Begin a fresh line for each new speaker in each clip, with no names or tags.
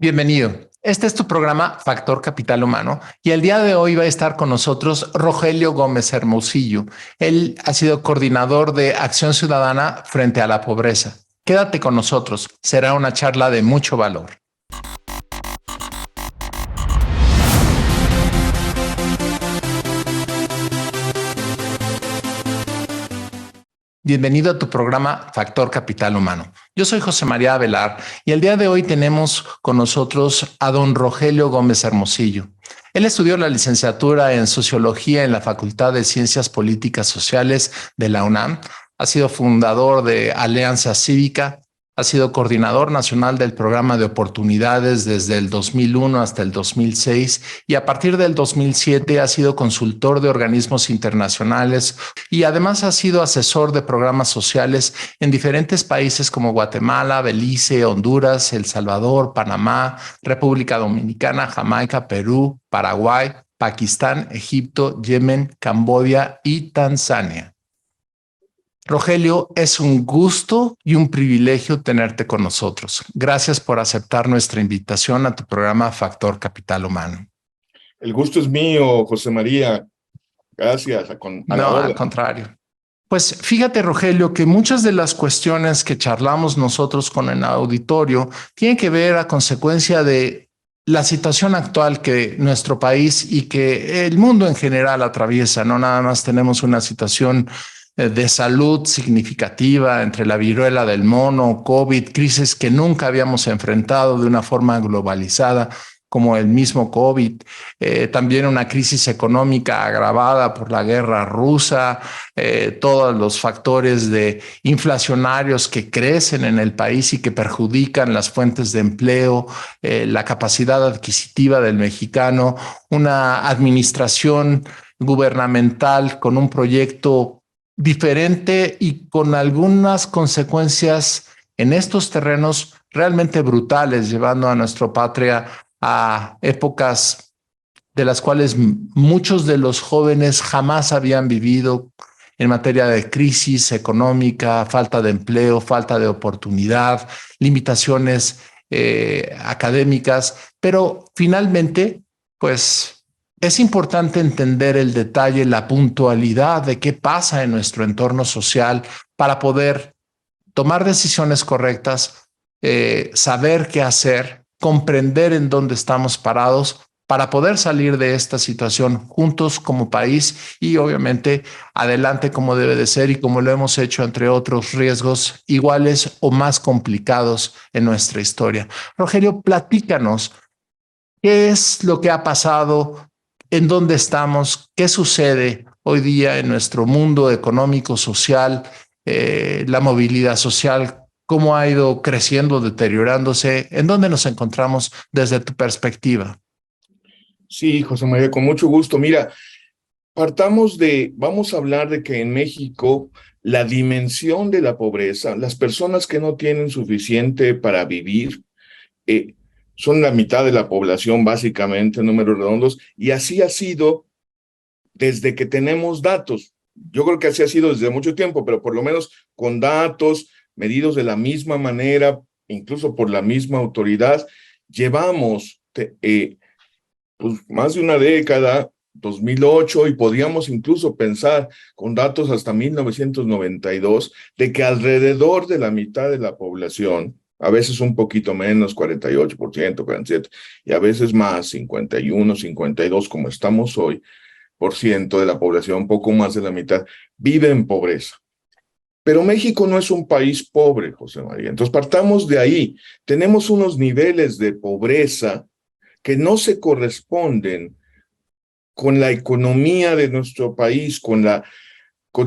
Bienvenido. Este es tu programa Factor Capital Humano y el día de hoy va a estar con nosotros Rogelio Gómez Hermosillo. Él ha sido coordinador de Acción Ciudadana frente a la pobreza. Quédate con nosotros, será una charla de mucho valor. Bienvenido a tu programa Factor Capital Humano. Yo soy José María Avelar y el día de hoy tenemos con nosotros a don Rogelio Gómez Hermosillo. Él estudió la licenciatura en Sociología en la Facultad de Ciencias Políticas Sociales de la UNAM. Ha sido fundador de Alianza Cívica. Ha sido coordinador nacional del programa de oportunidades desde el 2001 hasta el 2006 y a partir del 2007 ha sido consultor de organismos internacionales y además ha sido asesor de programas sociales en diferentes países como Guatemala, Belice, Honduras, El Salvador, Panamá, República Dominicana, Jamaica, Perú, Paraguay, Pakistán, Egipto, Yemen, Camboya y Tanzania. Rogelio, es un gusto y un privilegio tenerte con nosotros. Gracias por aceptar nuestra invitación a tu programa Factor Capital Humano.
El gusto es mío, José María. Gracias.
No, al contrario. Pues fíjate, Rogelio, que muchas de las cuestiones que charlamos nosotros con el auditorio tienen que ver a consecuencia de la situación actual que nuestro país y que el mundo en general atraviesa. No nada más tenemos una situación de salud significativa entre la viruela del mono, COVID, crisis que nunca habíamos enfrentado de una forma globalizada como el mismo COVID, también una crisis económica agravada por la guerra rusa, todos los factores de inflacionarios que crecen en el país y que perjudican las fuentes de empleo, la capacidad adquisitiva del mexicano, una administración gubernamental con un proyecto diferente y con algunas consecuencias en estos terrenos realmente brutales, llevando a nuestra patria a épocas de las cuales muchos de los jóvenes jamás habían vivido en materia de crisis económica, falta de empleo, falta de oportunidad, limitaciones académicas, pero finalmente, pues es importante entender el detalle, la puntualidad de qué pasa en nuestro entorno social para poder tomar decisiones correctas, saber qué hacer, comprender en dónde estamos parados para poder salir de esta situación juntos como país y obviamente adelante como debe de ser y como lo hemos hecho entre otros riesgos iguales o más complicados en nuestra historia. Rogelio, platícanos, ¿qué es lo que ha pasado? ¿En dónde estamos? ¿Qué sucede hoy día en nuestro mundo económico, social, la movilidad social? ¿Cómo ha ido creciendo, deteriorándose? ¿En dónde nos encontramos desde tu perspectiva?
Sí, José María, con mucho gusto. Mira, vamos a hablar de que en México la dimensión de la pobreza, las personas que no tienen suficiente para vivir, son la mitad de la población, básicamente, en números redondos, y así ha sido desde que tenemos datos. Yo creo que así ha sido desde mucho tiempo, pero por lo menos con datos medidos de la misma manera, incluso por la misma autoridad, llevamos pues, más de una década, 2008, y podríamos incluso pensar con datos hasta 1992, de que alrededor de la mitad de la población, a veces un poquito menos, 48%, 47%, y a veces más, 51, 52, como estamos hoy, por ciento de la población, un poco más de la mitad, vive en pobreza. Pero México no es un país pobre, José María. Entonces partamos de ahí. Tenemos unos niveles de pobreza que no se corresponden con la economía de nuestro país, con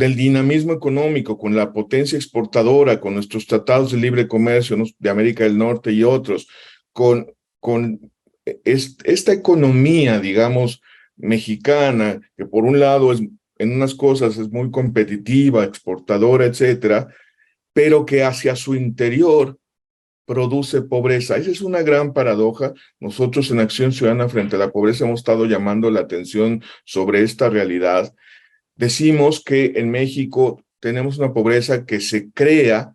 el dinamismo económico, con la potencia exportadora, con nuestros tratados de libre comercio de América del Norte y otros, con esta economía, digamos, mexicana, que por un lado en unas cosas es muy competitiva, exportadora, etcétera, pero que hacia su interior produce pobreza. Esa es una gran paradoja. Nosotros en Acción Ciudadana frente a la pobreza hemos estado llamando la atención sobre esta realidad. Decimos que en México tenemos una pobreza que se crea,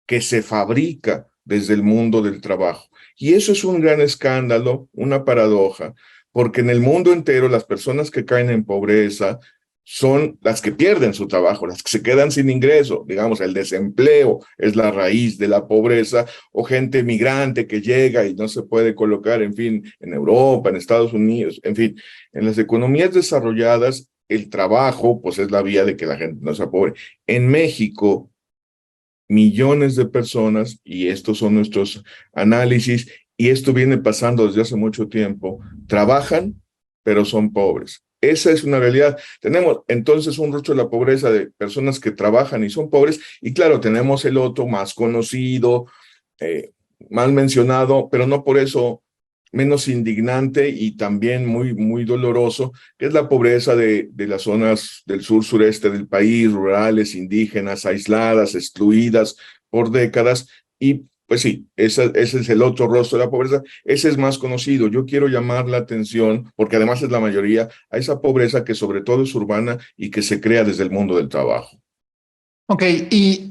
que se fabrica desde el mundo del trabajo. Y eso es un gran escándalo, una paradoja, porque en el mundo entero las personas que caen en pobreza son las que pierden su trabajo, las que se quedan sin ingreso. Digamos, el desempleo es la raíz de la pobreza, o gente migrante que llega y no se puede colocar, en fin, en Europa, en Estados Unidos, en fin, en las economías desarrolladas, el trabajo, pues es la vía de que la gente no sea pobre. En México, millones de personas, y estos son nuestros análisis, y esto viene pasando desde hace mucho tiempo, trabajan, pero son pobres. Esa es una realidad. Tenemos entonces un rostro de la pobreza de personas que trabajan y son pobres, y claro, tenemos el otro más conocido, eh, más mencionado, pero no por eso menos indignante y también muy, muy doloroso, que es la pobreza de las zonas del sur-sureste del país, rurales, indígenas, aisladas, excluidas por décadas. Y pues sí, ese es el otro rostro de la pobreza. Ese es más conocido. Yo quiero llamar la atención, porque además es la mayoría, a esa pobreza que sobre todo es urbana y que se crea desde el mundo del trabajo.
Ok, y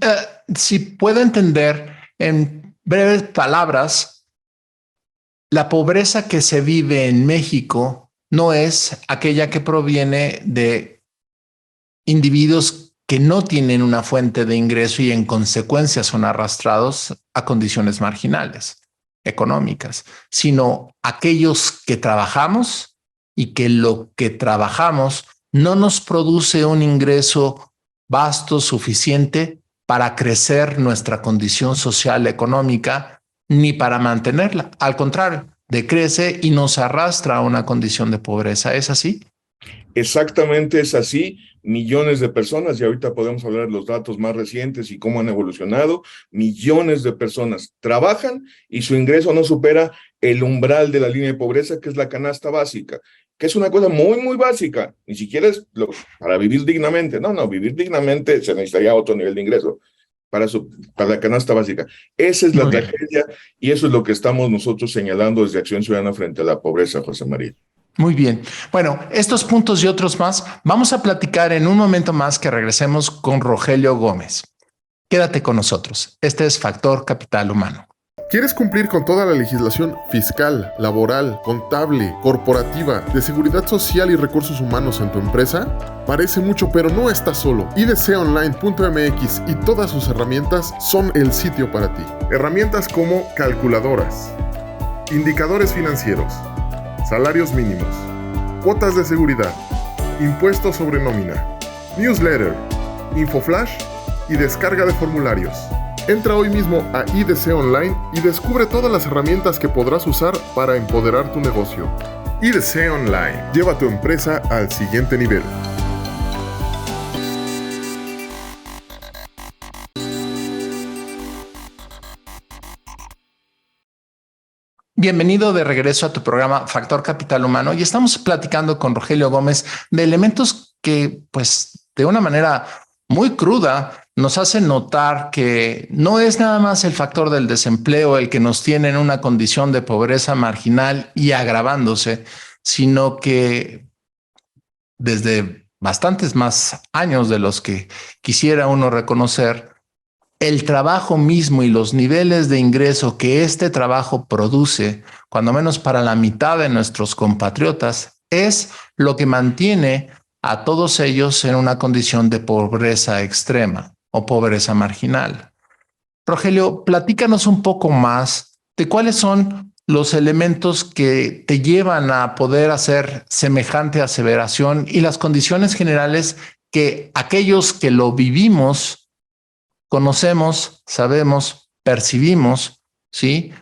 si puedo entender en breves palabras, la pobreza que se vive en México no es aquella que proviene de individuos que no tienen una fuente de ingreso y en consecuencia son arrastrados a condiciones marginales económicas, sino aquellos que trabajamos y que lo que trabajamos no nos produce un ingreso vasto suficiente para crecer nuestra condición social económica ni para mantenerla. Al contrario, decrece y nos arrastra a una condición de pobreza. ¿Es así?
Exactamente es así, millones de personas, y ahorita podemos hablar de los datos más recientes y cómo han evolucionado, millones de personas trabajan y su ingreso no supera el umbral de la línea de pobreza, que es la canasta básica, que es una cosa muy, muy básica, ni siquiera es para vivir dignamente, no, vivir dignamente se necesitaría otro nivel de ingreso. Para la canasta básica. Esa es la
Muy bien.
tragedia y eso es lo que estamos nosotros señalando desde Acción Ciudadana frente a la pobreza, José María.
Muy bien. Bueno, estos puntos y otros más vamos a platicar en un momento más que regresemos con Rogelio Gómez. Quédate con nosotros. Este es Factor Capital Humano.
¿Quieres cumplir con toda la legislación fiscal, laboral, contable, corporativa, de seguridad social y recursos humanos en tu empresa? Parece mucho, pero no estás solo. idconline.mx y todas sus herramientas son el sitio para ti. Herramientas como calculadoras, indicadores financieros, salarios mínimos, cuotas de seguridad, impuestos sobre nómina, newsletter, infoflash y descarga de formularios. Entra hoy mismo a IDC Online y descubre todas las herramientas que podrás usar para empoderar tu negocio. IDC Online. Lleva tu empresa al siguiente nivel.
Bienvenido de regreso a tu programa Factor Capital Humano y estamos platicando con Rogelio Gómez de elementos que, pues, de una manera muy cruda nos hace notar que no es nada más el factor del desempleo el que nos tiene en una condición de pobreza marginal y agravándose, sino que desde bastantes más años de los que quisiera uno reconocer, el trabajo mismo y los niveles de ingreso que este trabajo produce, cuando menos para la mitad de nuestros compatriotas, es lo que mantiene a todos ellos en una condición de pobreza extrema o pobreza marginal. Rogelio, platícanos un poco más de cuáles son los elementos que te llevan a poder hacer semejante aseveración y las condiciones generales que aquellos que lo vivimos conocemos, sabemos, percibimos, ¿sí?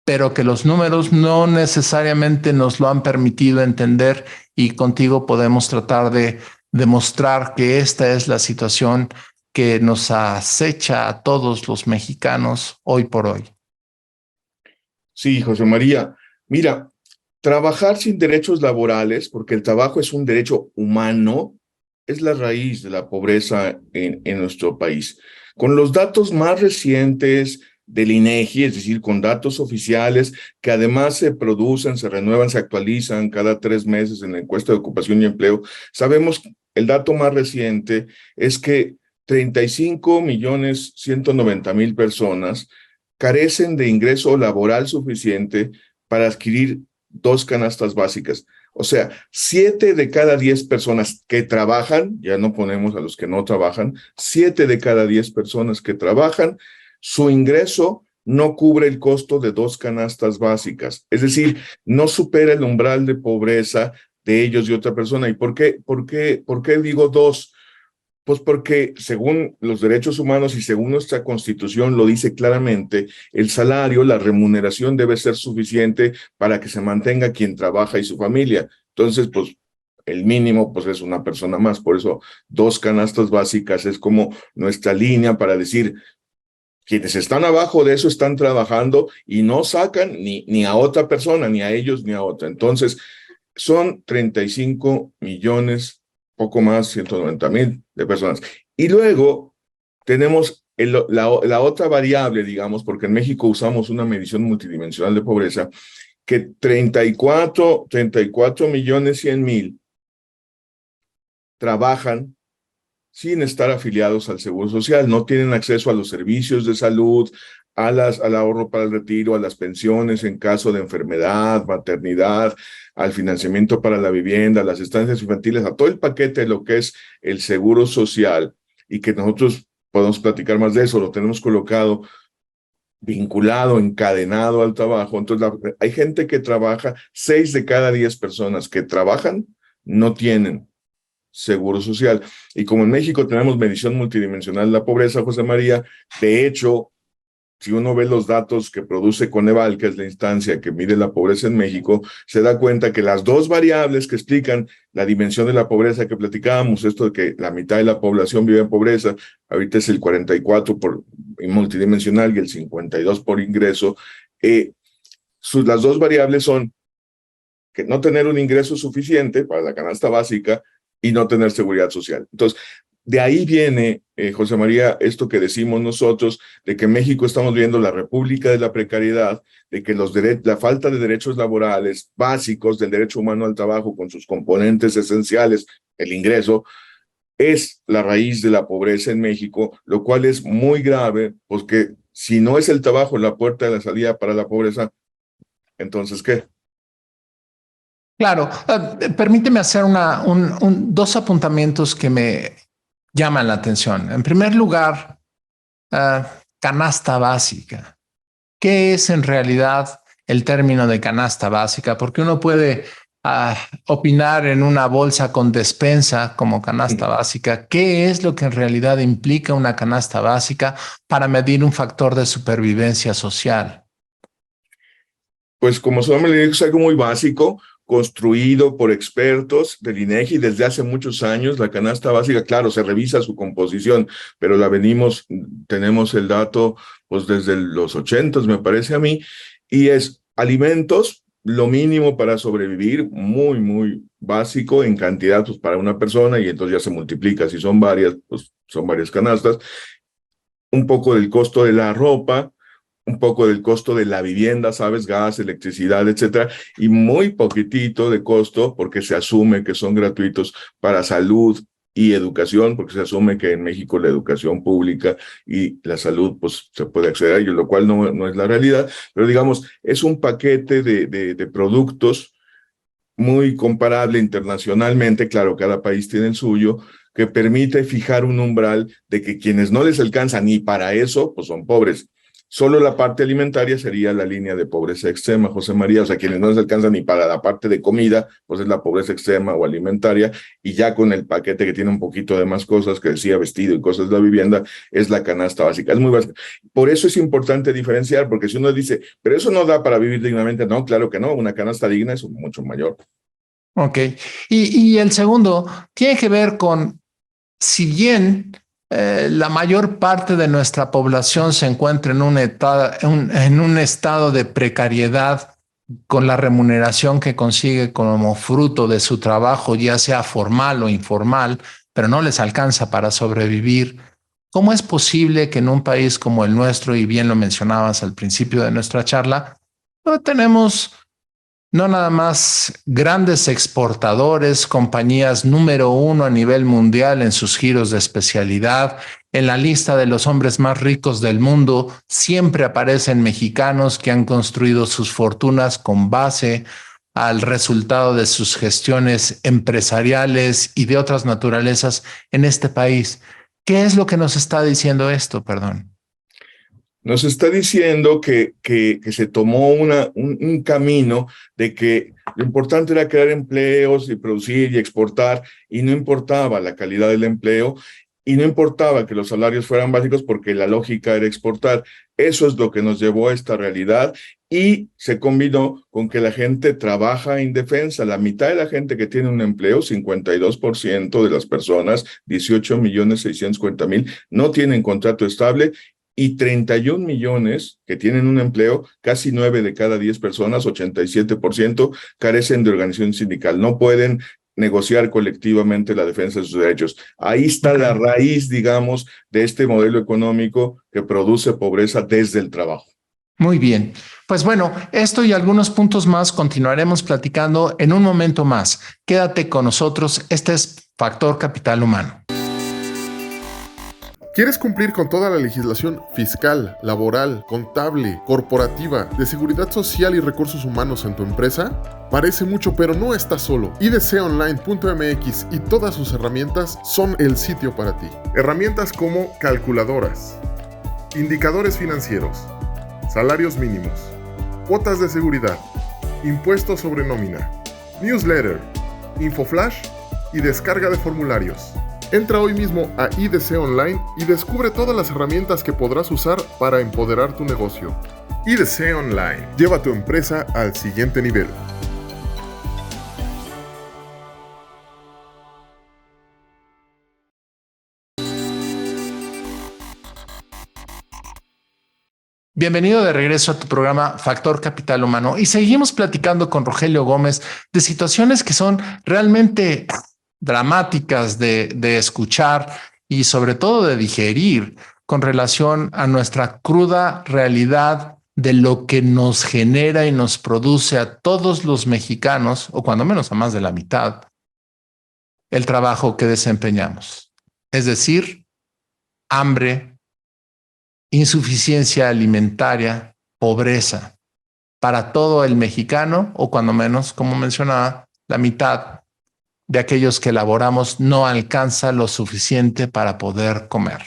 Pero que los números no necesariamente nos lo han permitido entender y contigo podemos tratar de demostrar que esta es la situación que nos acecha a todos los mexicanos hoy por hoy.
Sí, José María. Mira, trabajar sin derechos laborales, porque el trabajo es un derecho humano, es la raíz de la pobreza en nuestro país. Con los datos más recientes del INEGI, es decir, con datos oficiales que además se producen, se renuevan, se actualizan cada 3 meses en la encuesta de ocupación y empleo, sabemos el dato más reciente es que 35.190.000 personas carecen de ingreso laboral suficiente para adquirir 2 canastas básicas. O sea, 7 de cada 10 personas que trabajan, ya no ponemos a los que no trabajan, 7 de cada 10 personas que trabajan, su ingreso no cubre el costo de 2 canastas básicas. Es decir, no supera el umbral de pobreza de ellos y otra persona. ¿Y por qué digo 2? Pues porque según los derechos humanos y según nuestra Constitución lo dice claramente, el salario, la remuneración debe ser suficiente para que se mantenga quien trabaja y su familia. Entonces, pues el mínimo pues es una persona más. Por eso 2 canastas básicas es como nuestra línea para decir, quienes están abajo de eso están trabajando y no sacan ni a otra persona, ni a ellos, ni a otra. Entonces, son 35 millones, poco más, 190,000 de personas. Y luego tenemos la otra variable, digamos, porque en México usamos una medición multidimensional de pobreza, que 34 millones 100,000 trabajan sin estar afiliados al Seguro Social, no tienen acceso a los servicios de salud, al ahorro para el retiro, a las pensiones en caso de enfermedad, maternidad, al financiamiento para la vivienda, a las estancias infantiles, a todo el paquete de lo que es el Seguro Social, y que nosotros podemos platicar más de eso, lo tenemos colocado vinculado, encadenado al trabajo. Entonces, hay gente que trabaja, 6 de cada 10 personas que trabajan no tienen Seguro Social. Y como en México tenemos medición multidimensional de la pobreza, José María, de hecho, si uno ve los datos que produce Coneval, que es la instancia que mide la pobreza en México, se da cuenta que las 2 variables que explican la dimensión de la pobreza que platicábamos, esto de que la mitad de la población vive en pobreza, ahorita es el 44 por multidimensional y el 52 por ingreso, las 2 variables son que no tener un ingreso suficiente para la canasta básica y no tener seguridad social. Entonces, de ahí viene, José María, esto que decimos nosotros, de que en México estamos viendo la república de la precariedad, de que la falta de derechos laborales básicos del derecho humano al trabajo con sus componentes esenciales, el ingreso, es la raíz de la pobreza en México, lo cual es muy grave, porque si no es el trabajo la puerta de la salida para la pobreza, entonces, ¿qué?
Claro, permíteme hacer 2 apuntamientos que me llaman la atención. En primer lugar, canasta básica. ¿Qué es en realidad el término de canasta básica? Porque uno puede opinar en una bolsa con despensa como canasta básica. ¿Qué es lo que en realidad implica una canasta básica para medir un factor de supervivencia social?
Pues como solo me le digo, es algo muy básico, construido por expertos del INEGI desde hace muchos años. La canasta básica, claro, se revisa su composición, pero tenemos el dato pues desde los 80, me parece a mí, y es alimentos, lo mínimo para sobrevivir, muy, muy básico en cantidad pues, para una persona, y entonces ya se multiplica. Si son varias, pues son varias canastas. Un poco del costo de la ropa, un poco del costo de la vivienda, ¿sabes? Gas, electricidad, etcétera, y muy poquitito de costo, porque se asume que son gratuitos para salud y educación, porque se asume que en México la educación pública y la salud, pues se puede acceder a ello, lo cual no es la realidad, pero digamos, es un paquete de productos muy comparable internacionalmente, claro, cada país tiene el suyo, que permite fijar un umbral de que quienes no les alcanza ni para eso, pues son pobres. Solo la parte alimentaria sería la línea de pobreza extrema, José María, o sea, quienes no les alcanzan ni para la parte de comida, pues es la pobreza extrema o alimentaria, y ya con el paquete que tiene un poquito de más cosas, que decía vestido y cosas de la vivienda, es la canasta básica, es muy básica. Por eso es importante diferenciar, porque si uno dice, pero eso no da para vivir dignamente, no, claro que no, una canasta digna es mucho mayor.
Ok, y el segundo tiene que ver con, si bien la mayor parte de nuestra población se encuentra en un estado de precariedad con la remuneración que consigue como fruto de su trabajo, ya sea formal o informal, pero no les alcanza para sobrevivir. ¿Cómo es posible que en un país como el nuestro, y bien lo mencionabas al principio de nuestra charla, no tenemos no nada más grandes exportadores, compañías número 1 a nivel mundial en sus giros de especialidad, En la lista de los hombres más ricos del mundo siempre aparecen mexicanos que han construido sus fortunas con base al resultado de sus gestiones empresariales y de otras naturalezas en este país. ¿Qué es lo que nos está diciendo esto? Perdón.
Nos está diciendo que se tomó un camino de que lo importante era crear empleos y producir y exportar, y no importaba la calidad del empleo, y no importaba que los salarios fueran básicos porque la lógica era exportar. Eso es lo que nos llevó a esta realidad, y se combinó con que la gente trabaja indefensa. La mitad de la gente que tiene un empleo, 52% de las personas, 18.640.000, no tienen contrato estable, y 31 millones que tienen un empleo, casi 9 de cada 10 personas, 87%, carecen de organización sindical. No pueden negociar colectivamente la defensa de sus derechos. Ahí está la raíz, digamos, de este modelo económico que produce pobreza desde el trabajo.
Muy bien. Pues bueno, esto y algunos puntos más continuaremos platicando en un momento más. Quédate con nosotros. Este es Factor Capital Humano.
¿Quieres cumplir con toda la legislación fiscal, laboral, contable, corporativa, de seguridad social y recursos humanos en tu empresa? Parece mucho, pero no estás solo. idconline.mx y todas sus herramientas son el sitio para ti. Herramientas como calculadoras, indicadores financieros, salarios mínimos, cuotas de seguridad, impuestos sobre nómina, newsletter, infoflash y descarga de formularios. Entra hoy mismo a IDC Online y descubre todas las herramientas que podrás usar para empoderar tu negocio. IDC Online. Lleva tu empresa al siguiente nivel.
Bienvenido de regreso a tu programa Factor Capital Humano, y seguimos platicando con Rogelio Gómez de situaciones que son realmente dramáticas de escuchar y sobre todo de digerir con relación a nuestra cruda realidad de lo que nos genera y nos produce a todos los mexicanos, o cuando menos a más de la mitad, el trabajo que desempeñamos. Es decir, hambre, insuficiencia alimentaria, pobreza para todo el mexicano, o cuando menos, como mencionaba, la mitad de aquellos que elaboramos no alcanza lo suficiente para poder comer,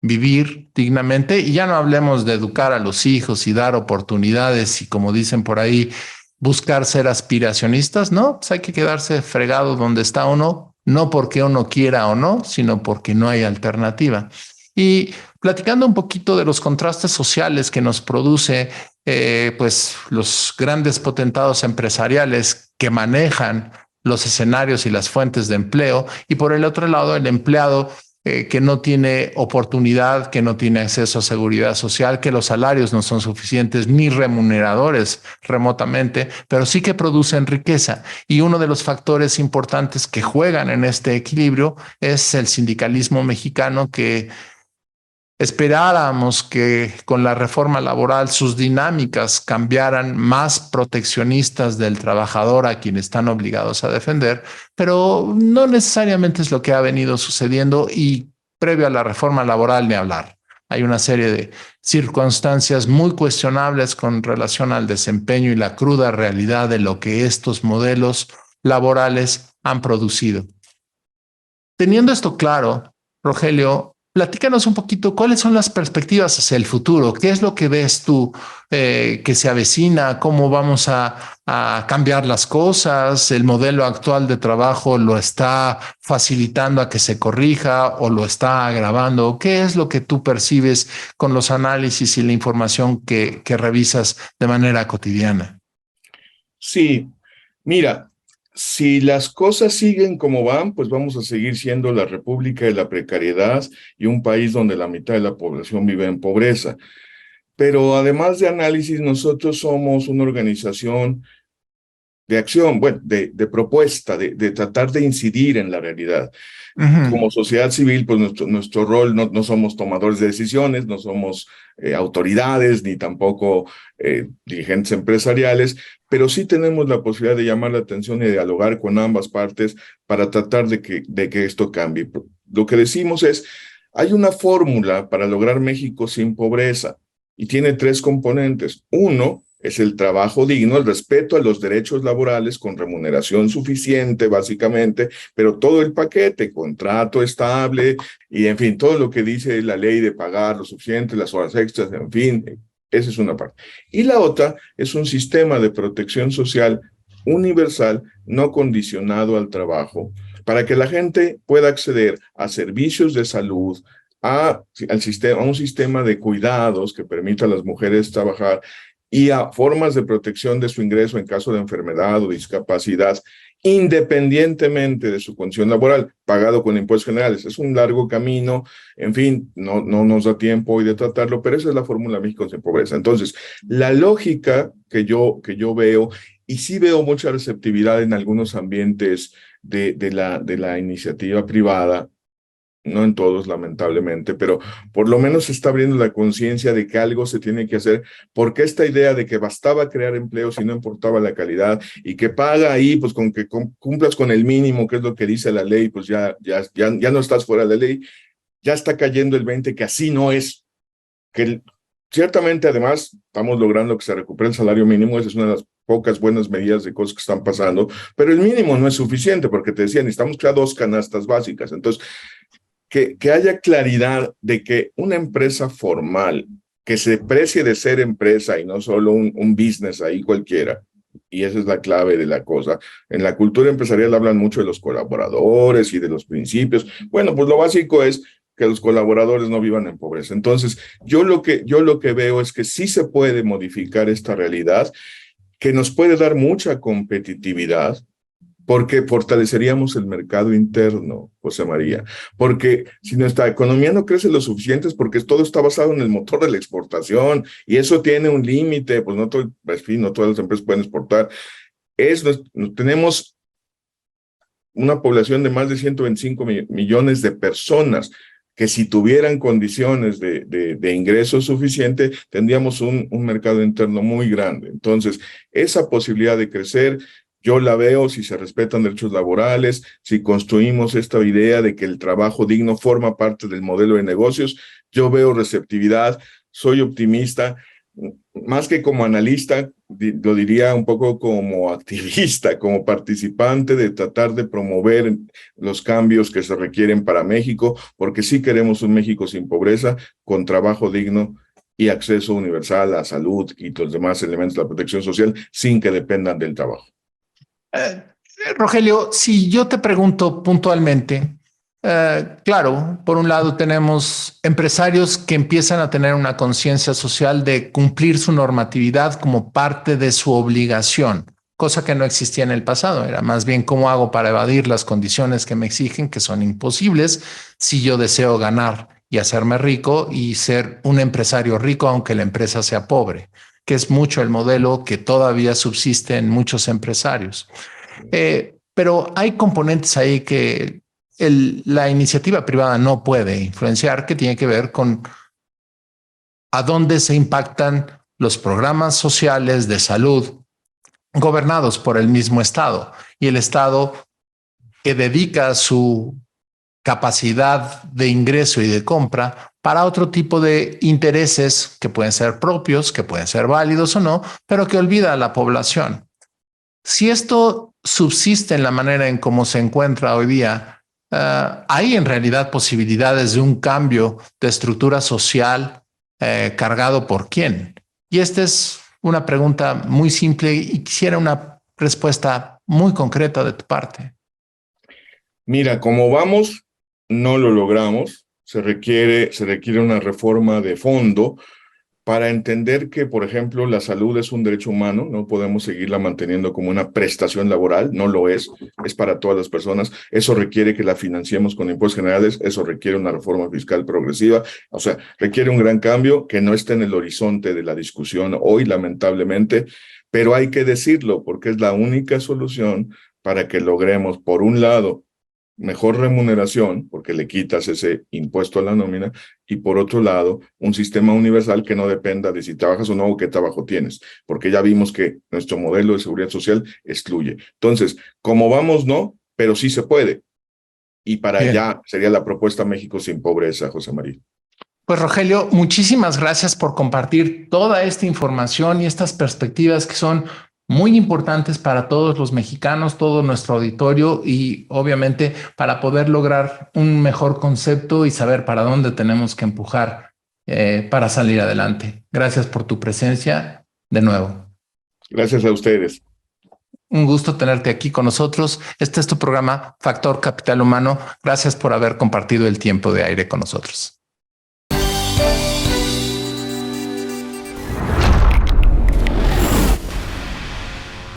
vivir dignamente. Y ya no hablemos de educar a los hijos y dar oportunidades y, como dicen por ahí, buscar ser aspiracionistas. No, pues hay que quedarse fregado donde está uno, no porque uno quiera o no, sino porque no hay alternativa. Y platicando un poquito de los contrastes sociales que nos produce pues los grandes potentados empresariales que manejan los escenarios y las fuentes de empleo, y por el otro lado el empleado que no tiene oportunidad, que no tiene acceso a seguridad social, que los salarios no son suficientes ni remuneradores remotamente, pero sí que producen riqueza. Y uno de los factores importantes que juegan en este equilibrio es el sindicalismo mexicano, que esperáramos que con la reforma laboral sus dinámicas cambiaran más proteccionistas del trabajador a quien están obligados a defender, pero no necesariamente es lo que ha venido sucediendo, y previo a la reforma laboral ni hablar. Hay una serie de circunstancias muy cuestionables con relación al desempeño y la cruda realidad de lo que estos modelos laborales han producido. Teniendo esto claro, Rogelio, platícanos un poquito cuáles son las perspectivas hacia el futuro. ¿Qué es lo que ves tú que se avecina? ¿Cómo vamos a cambiar las cosas? ¿El modelo actual de trabajo lo está facilitando a que se corrija o lo está agravando? ¿Qué es lo que tú percibes con los análisis y la información que revisas de manera cotidiana?
Sí, mira, si las cosas siguen como van, pues vamos a seguir siendo la República de la Precariedad y un país donde la mitad de la población vive en pobreza. Pero además de análisis, nosotros somos una organización de acción, bueno, de propuesta, de tratar de incidir en la realidad. Como sociedad civil, pues nuestro rol, no somos tomadores de decisiones, no somos autoridades, ni tampoco dirigentes empresariales, pero sí tenemos la posibilidad de llamar la atención y dialogar con ambas partes para tratar de que esto cambie. Lo que decimos es, Hay una fórmula para lograr México sin pobreza y tiene 3 componentes. Uno es el trabajo digno, el respeto a los derechos laborales con remuneración suficiente, básicamente, pero todo el paquete, contrato estable y, en fin, todo lo que dice la ley de pagar lo suficiente, las horas extras, en fin, esa es una parte. Y la otra es un sistema de protección social universal, no condicionado al trabajo, para que la gente pueda acceder a servicios de salud, a un sistema de cuidados que permita a las mujeres trabajar y a formas de protección de su ingreso en caso de enfermedad o discapacidad, independientemente de su condición laboral, pagado con impuestos generales. Es un largo camino, en fin, no nos da tiempo hoy de tratarlo, pero esa es la fórmula México sin pobreza. Entonces, la lógica que yo veo, y sí veo mucha receptividad en algunos ambientes de la iniciativa privada, no en todos, lamentablemente, pero por lo menos se está abriendo la conciencia de que algo se tiene que hacer, porque esta idea de que bastaba crear empleos y no importaba la calidad, y que paga ahí, pues con que cumplas con el mínimo, que es lo que dice la ley, pues ya no estás fuera de la ley, ya está cayendo el 20, que así no es, ciertamente además estamos logrando que se recupere el salario mínimo, esa es una de las pocas buenas medidas de cosas que están pasando, pero el mínimo no es suficiente, porque te decía, necesitamos crear 2 canastas básicas. Entonces, que haya claridad de que una empresa formal, que se precie de ser empresa y no solo un business ahí cualquiera, y esa es la clave de la cosa. En la cultura empresarial hablan mucho de los colaboradores y de los principios. Bueno, pues lo básico es que los colaboradores no vivan en pobreza. Entonces, yo lo que veo es que sí se puede modificar esta realidad, que nos puede dar mucha competitividad, porque fortaleceríamos el mercado interno, José María. Porque si nuestra economía no crece lo suficiente es porque todo está basado en el motor de la exportación y eso tiene un límite, pues no todas las empresas pueden exportar. Tenemos una población de más de 125 millones de personas que si tuvieran condiciones de ingreso suficiente, tendríamos un mercado interno muy grande. Entonces, esa posibilidad de crecer, yo la veo si se respetan derechos laborales, si construimos esta idea de que el trabajo digno forma parte del modelo de negocios. Yo veo receptividad, soy optimista, más que como analista, lo diría un poco como activista, como participante de tratar de promover los cambios que se requieren para México, porque sí queremos un México sin pobreza, con trabajo digno y acceso universal a salud y los demás elementos de la protección social sin que dependan del trabajo.
Rogelio, si yo te pregunto puntualmente, claro, por un lado tenemos empresarios que empiezan a tener una conciencia social de cumplir su normatividad como parte de su obligación, cosa que no existía en el pasado. Era más bien cómo hago para evadir las condiciones que me exigen, que son imposibles si yo deseo ganar y hacerme rico y ser un empresario rico, aunque la empresa sea pobre, que es mucho el modelo que todavía subsiste en muchos empresarios. Pero hay componentes ahí que la iniciativa privada no puede influenciar, que tiene que ver con a dónde se impactan los programas sociales de salud gobernados por el mismo Estado, y el Estado que dedica su capacidad de ingreso y de compra para otro tipo de intereses que pueden ser propios, que pueden ser válidos o no, pero que olvida a la población. Si esto subsiste en la manera en cómo se encuentra hoy día, hay en realidad posibilidades de un cambio de estructura social cargado por quién. Y esta es una pregunta muy simple y quisiera una respuesta muy concreta de tu parte.
Mira, como vamos, no lo logramos. Se requiere una reforma de fondo para entender que, por ejemplo, la salud es un derecho humano, no podemos seguirla manteniendo como una prestación laboral, no lo es para todas las personas. Eso requiere que la financiemos con impuestos generales, eso requiere una reforma fiscal progresiva, o sea, requiere un gran cambio que no está en el horizonte de la discusión hoy, lamentablemente, pero hay que decirlo porque es la única solución para que logremos, por un lado, mejor remuneración, porque le quitas ese impuesto a la nómina, y por otro lado, un sistema universal que no dependa de si trabajas o no o qué trabajo tienes, porque ya vimos que nuestro modelo de seguridad social excluye. Entonces, como vamos, no, pero sí se puede. y para
Bien.
allá sería la propuesta México sin pobreza, José María.
Pues Rogelio, muchísimas gracias por compartir toda esta información y estas perspectivas que son muy importantes para todos los mexicanos, todo nuestro auditorio y obviamente para poder lograr un mejor concepto y saber para dónde tenemos que empujar para salir adelante. Gracias por tu presencia de nuevo.
Gracias a ustedes.
Un gusto tenerte aquí con nosotros. Este es tu programa Factor Capital Humano. Gracias por haber compartido el tiempo de aire con nosotros.